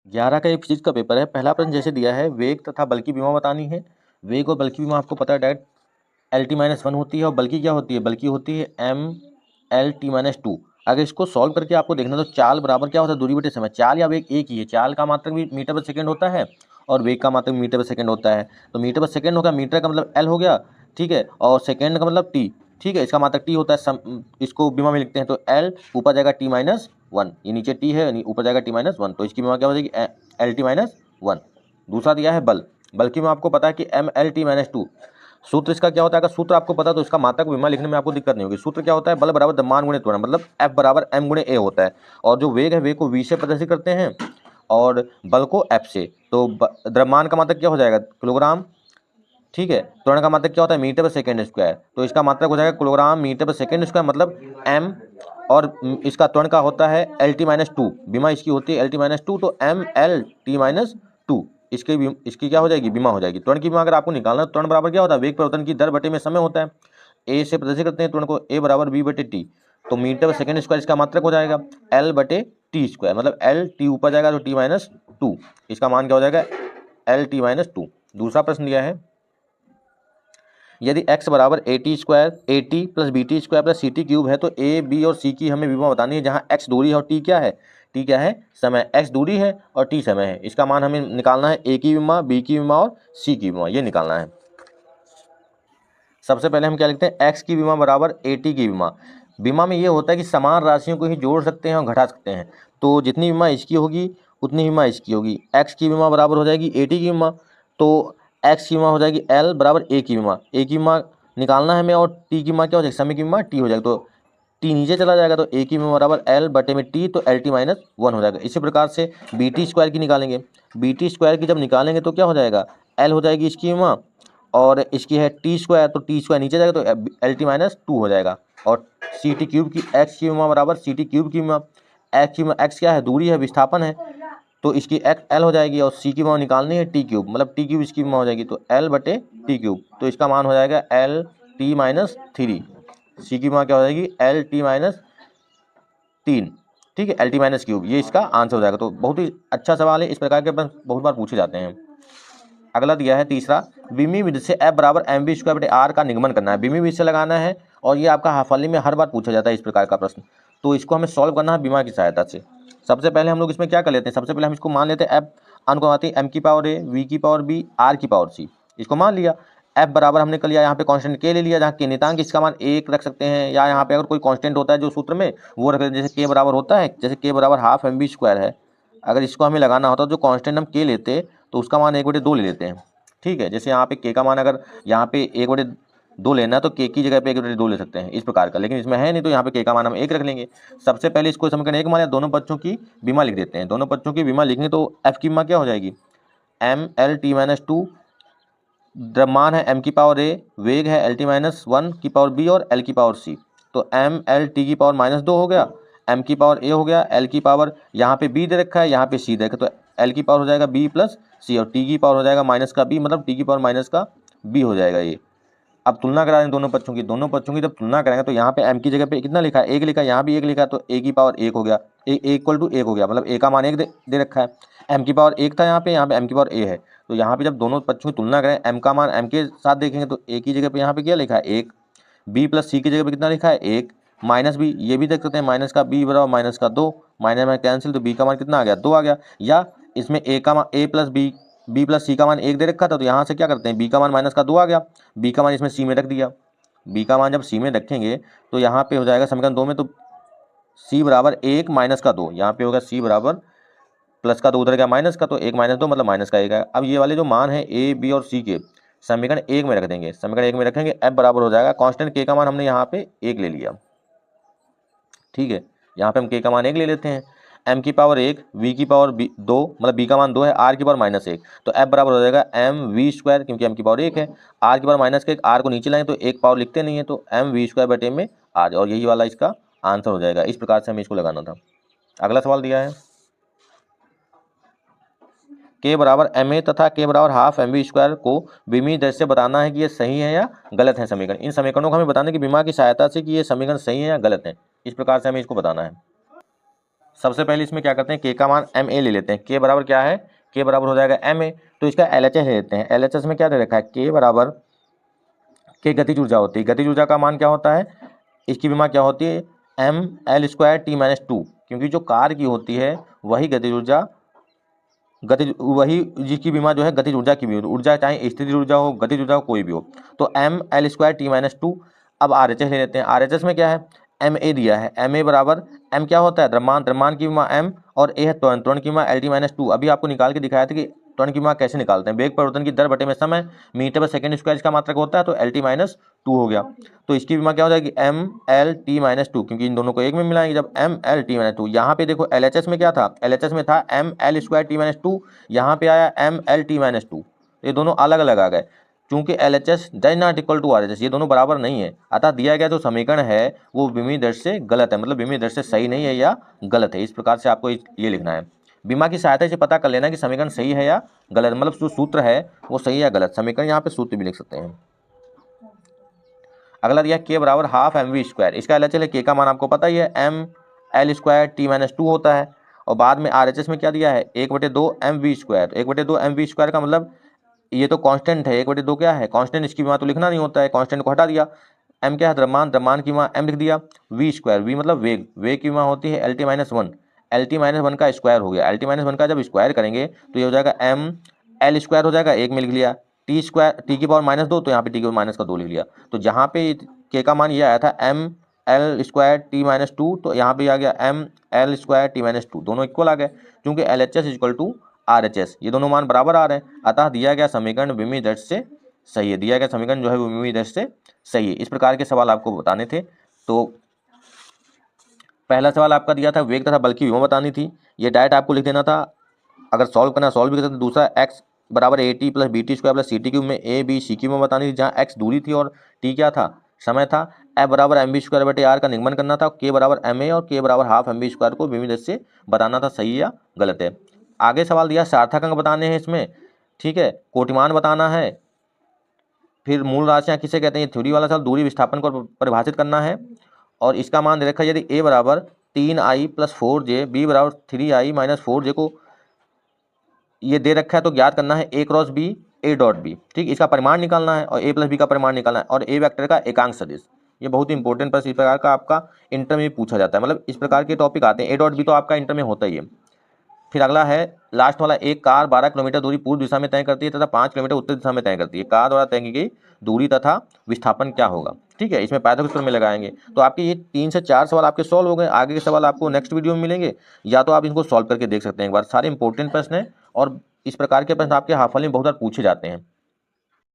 11 का ये फिजिक्स का पेपर है। पहला प्रश्न जैसे दिया है, वेग तथा बल की विमा बतानी है। वेग और बल की विमा आपको पता है डायरेक्ट LT-1 होती है, और बल की क्या होती है, बल की होती है MLT-2। अगर इसको सॉल्व करके आपको देखना तो चाल बराबर क्या होता है, दूरी बटे समय। चाल या वेग एक ही है, चाल का मात्रक भी मीटर पर सेकंड होता है और वेग का मात्रक मीटर पर सेकंड होता है। तो मीटर पर सेकंड होगा, मीटर का मतलब L हो गया, ठीक है, और सेकंड का मतलब T, ठीक है, इसका मात्रक T होता है। इसको विमा में लिखते हैं तो L ऊपर जाएगा T-1, ये नीचे T है, ऊपर जाएगा T-1, तो इसकी विमा क्या हो जाएगी LT-1। दूसरा दिया है बल। बल की विमा आपको पता है कि MLT-2। सूत्र इसका क्या होता है, अगर सूत्र आपको पता है तो इसका मात्रक विमा लिखने में आपको दिक्कत नहीं होगी। सूत्र क्या होता है, बल बराबर द्रव्यमान गुणे त्वरण, मतलब F बराबर M गुणे A होता है। और जो वेग है, वेग को V से प्रदर्शित करते हैं और बल को F से। तो द्रव्यमान का मात्रक क्या हो जाएगा, किलोग्राम, ठीक है। त्वरण का मात्रक क्या होता है, मीटर पर सेकंड स्क्वायर, तो इसका मात्रक हो जाएगा किलोग्राम मीटर पर सेकंड स्क्वायर, मतलब M। और इसका त्वरण का होता है LT-2, बीमा इसकी होती है LT-2, तो MLT-2 इसकी क्या हो जाएगी, बीमा हो जाएगी। त्वरण की बीमा अगर आपको निकालना है, त्वरण बराबर क्या होता है, वेग परिवर्तन की दर बटे में समय होता है। ए से प्रदर्शित करते हैं त्वरण को, A बराबर V बटे T, तो मीटर पर सेकंड स्क्वायर इसका मात्रक हो जाएगा L बटे T स्क्वायर, मतलब LT ऊपर जाएगा तो T-2, इसका मान क्या हो जाएगा LT-2। दूसरा प्रश्न दिया है, यदि x बराबर AT plus BT square plus CT cube है, तो A B और C की हमें विमा बतानी है, जहाँ x दूरी है और t क्या है, t क्या है, समय। x दूरी है और t समय है। इसका मान हमें निकालना है, A की विमा, B की विमा और C की विमा, ये निकालना है। सबसे पहले हम क्या लिखते हैं, x की विमा बराबर AT की विमा। विमा में ये होता है कि समान राशियों को ही जोड़ सकते हैं और घटा सकते हैं, तो जितनी विमा इसकी होगी उतनी विमा इसकी होगी। x की विमा बराबर हो जाएगी AT की विमा, तो x की विमा हो जाएगी L बराबर A की विमा। A की विमा निकालना है हमें, और t की विमा क्या हो जाएगी, समय की विमा t हो जाएगी, तो t नीचे चला जाएगा, तो A की विमा बराबर L बटे में t, तो LT-1 हो जाएगा। इसी प्रकार से BT स्क्वायर की निकालेंगे। BT स्क्वायर की जब निकालेंगे तो क्या हो जाएगा, L हो जाएगी इसकी विमा, और इसकी है टी स्क्वायर, तो टी स्क्वायर नीचे जाएगा तो LT-2 हो जाएगा। और CT क्यूब की x की विमा बराबर CT क्यूब की विमा, x की विमा, x क्या है, दूरी है, विस्थापन है, तो इसकी x L हो जाएगी, और C की विमा निकालनी है T क्यूब, मतलब T क्यूब इसकी विमा हो जाएगी, तो L बटे T क्यूब, तो इसका मान हो जाएगा LT-3। C की विमा क्या हो जाएगी LT-3, ठीक है, LT-3, ये इसका आंसर हो जाएगा। तो बहुत ही अच्छा सवाल है, इस प्रकार के प्रश्न बहुत बार पूछे जाते हैं। अगला दिया है तीसरा, विमी विधि से F बराबर mv स्क्वायर बटे r का निगमन करना है। विमी विधि से लगाना है, और ये आपका हाफाली में हर बार पूछा जाता है इस प्रकार का प्रश्न, तो इसको हमें सॉल्व करना है बीमा की सहायता से। सबसे पहले हम लोग इसमें क्या कर लेते हैं, सबसे पहले हम इसको मान लेते हैं F अनुपाती m की पावर a, v की पावर b, r की पावर c, इसको मान लिया। F बराबर हमने कर लिया, यहाँ पे कांस्टेंट k ले लिया, जहाँ k नियतांक इसका मान 1 रख सकते हैं, या यहाँ पे अगर कोई कांस्टेंट होता है जो सूत्र में, वो रख लेते हैं। जैसे k बराबर होता है, जैसे k बराबर हाफ mv स्क्वायर है, अगर इसको हमें लगाना होता तो जो कांस्टेंट हम k लेते तो उसका मान 1/2 ले लेते हैं, ठीक है। जैसे यहाँ पे k का मान अगर यहाँ पे 1/2 लेना है तो k की जगह पे 1/2 ले सकते हैं, इस प्रकार का, लेकिन इसमें है नहीं, तो यहाँ पे k का मान हम 1 रख लेंगे। सबसे पहले इसको समीकरण 1 मान, दोनों पक्षों की बीमा लिख देते हैं। दोनों पक्षों की बीमा लिखेंगे तो f की बीमा क्या हो जाएगी MLT-2, द्रव्यमान है m की पावर a, वेग है LT-1 की पावर b और L की पावर c, तो MLT की पावर -2 हो गया, m की पावर a हो गया, L की पावर यहाँ पे b दे रखा है, यहाँ पे c दे रखा है, तो L की पावर हो जाएगा b प्लस c, और t की पावर हो जाएगा माइनस का b, मतलब t की पावर माइनस का b हो जाएगा ये। अब तुलना करा दें दोनों पक्षों की, दोनों पक्षों की जब तुलना करेंगे तो यहाँ पे m की जगह पे कितना लिखा है, 1 लिखा है, यहाँ भी 1 लिखा है, तो a की पावर 1 हो गया, a इक्वल टू 1 हो गया, मतलब a का मान 1 दे रखा है। m की पावर 1 था यहाँ पे m की पावर a है, तो यहाँ पे जब दोनों पक्षों की तुलना करें, m का मान m के साथ देखेंगे तो a की जगह पे यहाँ पे क्या लिखा है 1, b प्लस c की जगह पे कितना लिखा है 1, माइनस b, ये भी देख सकते हैं, माइनस का b बराबर माइनस का 2, माइनस में कैंसिल, तो b का मान कितना आ गया 2 आ गया। या इसमें a का मान a plus b plus c का मान 1 दे रखा था, तो यहाँ से क्या करते हैं, b का मान माइनस का 2 आ गया, b का मान इसमें c में रख दिया, b का मान जब c में रखेंगे तो यहाँ पे हो जाएगा समीकरण 2 में, तो c बराबर 1 माइनस का 2, यहाँ पे होगा c बराबर प्लस का 2 उधर गया माइनस का, तो 1 माइनस 2 मतलब माइनस का 1 है। अब ये वाले जो मान है a b और c के, समीकरण 1 में रख देंगे, समीकरण 1 में रखेंगे, f बराबर हो जाएगा, कांस्टेंट k का मान हमने यहाँ पे 1 ले लिया, ठीक है, यहाँ पे हम k का मान 1 ले लेते हैं, m की पावर 1, v की पावर 2, मतलब b का मान 2 है, r की पावर -1, तो f बराबर हो जाएगा mv स्क्वायर, क्योंकि m की पावर 1 है, r की पावर -1, r को नीचे लाएंगे तो एक पावर लिखते नहीं है, तो mv स्क्वायर बटे में r, और यही वाला इसका आंसर हो जाएगा। इस प्रकार से हमें इसको लगाना था। अगला सवाल दिया है, k बराबर ma तथा k बराबर हाफ mv स्क्वायर को विमीय दर से बताना है कि ये सही है या गलत है समीकरण। इन समीकरणों को हमें बताने की बीमा की सहायता से कि ये समीकरण सही है या गलत है, इस प्रकार से हमें इसको बताना है। सबसे पहले इसमें क्या करते हैं, के का मान एम ए ले लेते हैं। के बराबर क्या है, के बराबर हो जाएगा एम ए, तो इसका एल एच एस ले लेते हैं। एल एच एस में क्या दे रखा है, के बराबर के गतिज ऊर्जा होती है। गतिज ऊर्जा का मान क्या होता है, इसकी विमा क्या होती है, M L square T minus two, क्योंकि जो कार की होती है वही गतिज ऊर्जा, गतिज वही जिसकी विमा जो है गतिज ऊर्जा की भी हो, ऊर्जा चाहे स्थिर ऊर्जा हो, गतिज ऊर्जा हो, कोई भी हो। तो M L square T minus two. अब आर एच एस ले लेते हैं। आर एच एस में क्या है, एम ए दिया है। एम ए बराबर एम क्या होता है, द्रव्यमान, द्रव्यमान की विमा एम, और ए है त्वरण, त्वरण की विमा एल टी माइनस टू। अभी आपको निकाल के दिखाया था कि त्वरण की विमा कैसे निकालते हैं, वेग परिवर्तन की दर बटे में समय, मीटर पर सेकंड स्क्वायर इसका मात्रक होता है, तो एल टी माइनस टू हो गया। तो इसकी विमा क्या हो जाएगी, M L T minus two, क्योंकि इन दोनों को एक में मिलाएंगे जब, M L T minus two. यहाँ पे देखो एल एच एस में क्या था, एल एच एस में था M L square T minus two, यहाँ पे आया M L T minus two, ये दोनों अलग अलग आ गए। चूंकि L H S does not equal to R H S, ये दोनों बराबर नहीं है, अतः दिया गया जो समीकरण है वो विमीय दर से गलत है, मतलब विमीय दर से सही नहीं है या गलत है। इस प्रकार से आपको ये लिखना है। बीमा की सहायता से पता कर लेना कि समीकरण सही है या गलत, मतलब जो सूत्र है वो सही है या गलत। समीकरण यहाँ पे सूत्र भी लिख सकते हैं। अगला दिया के बराबर हाफ एम वी स्क्वायर, इसका एल एच एल है, के का मान आपको पता ही है M L square T minus two होता है, और बाद में आर एच एस में क्या दिया है, 1/2 M V square. 1/2 M V square का मतलब ये तो कांस्टेंट है, 1/2 क्या है, कांस्टेंट, इसकी विमा तो लिखना नहीं होता है, कांस्टेंट को हटा दिया। एम क्या है, द्रव्यमान, द्रव्यमान की विमा एम लिख दिया। वी स्क्वायर, वी मतलब वेग, वेग की विमा होती है L T minus one, L T minus one का स्क्वायर हो गया। एल टी माइनस वन का जब स्क्वायर करेंगे तो ये हो जाएगा एम एल स्क्वायर हो जाएगा, एक में लिख लिया। टी स्क्वायर, टी की पावर माइनस दो, तो यहाँ पे टी की पावर माइनस का दो लिख लिया। तो जहाँ पे के का मान ये आया था M L square T minus two, तो यहाँ पे आ गया M L square T minus two, दोनों इक्वल आ गए, क्योंकि L H S equal to R H S, ये दोनों मान बराबर आ रहे हैं, अतः दिया गया समीकरण विमीय दर से सही है। दिया गया समीकरण जो है वो विमीय दर से सही है। इस प्रकार के सवाल आपको बताने थे। तो पहला सवाल आपका दिया था वेग तथा बल की विमा बतानी थी, ये डायरेक्ट आपको लिख देना था, अगर सॉल्व करना सॉल्व भी कर सकते। दूसरा एक्स बराबर A T plus B T square plus C T cube में ए बी सी की विमा बतानी थी, जहाँ एक्स दूरी थी और टी क्या था, समय था। ए बराबर एम बी स्क्वायर बटे आर का निगमन करना था, के बराबर एम ए और के बराबर हाफ एम बी स्क्वायर को विमीय दर से बताना था, सही या गलत है। आगे सवाल दिया सार्थक अंक बताने हैं इसमें, ठीक है, कोटिमान बताना है, फिर मूल राशियाँ किसे कहते हैं, ये थ्योरी वाला सवाल, दूरी विस्थापन को परिभाषित करना है, और इसका मान दे रखा है यदि ए बराबर 3i प्लस 4j, बी बराबर 3i माइनस 4j को ये दे रखा है, तो ज्ञात करना है A cross B A dot B, ठीक, इसका परिमाण निकालना है और ए प्लस बी का परिमाण निकालना है, और ए वेक्टर का एकांक सदिश। ये बहुत ही इंपॉर्टेंट प्रश्न इस प्रकार का आपका इंटर में पूछा जाता है, मतलब इस प्रकार के टॉपिक आते हैं। ए डॉट बी तो आपका इंटर में होता ही है। फिर अगला है लास्ट वाला, एक कार 12 किलोमीटर दूरी पूर्व दिशा में तय करती है तथा 5 किलोमीटर उत्तर दिशा में तय करती है, कार द्वारा तय की गई दूरी तथा विस्थापन क्या होगा, ठीक है, इसमें पाइथागोरस में लगाएंगे। तो आपके ये 3 से 4 सवाल आपके सॉल्व हो गए। आगे के सवाल आपको नेक्स्ट वीडियो में मिलेंगे, या तो आप इनको सॉल्व करके देख सकते हैं एक बार। सारे इंपॉर्टेंट प्रश्न हैं और इस प्रकार के प्रश्न आपके हाफल में बहुत बार पूछे जाते हैं।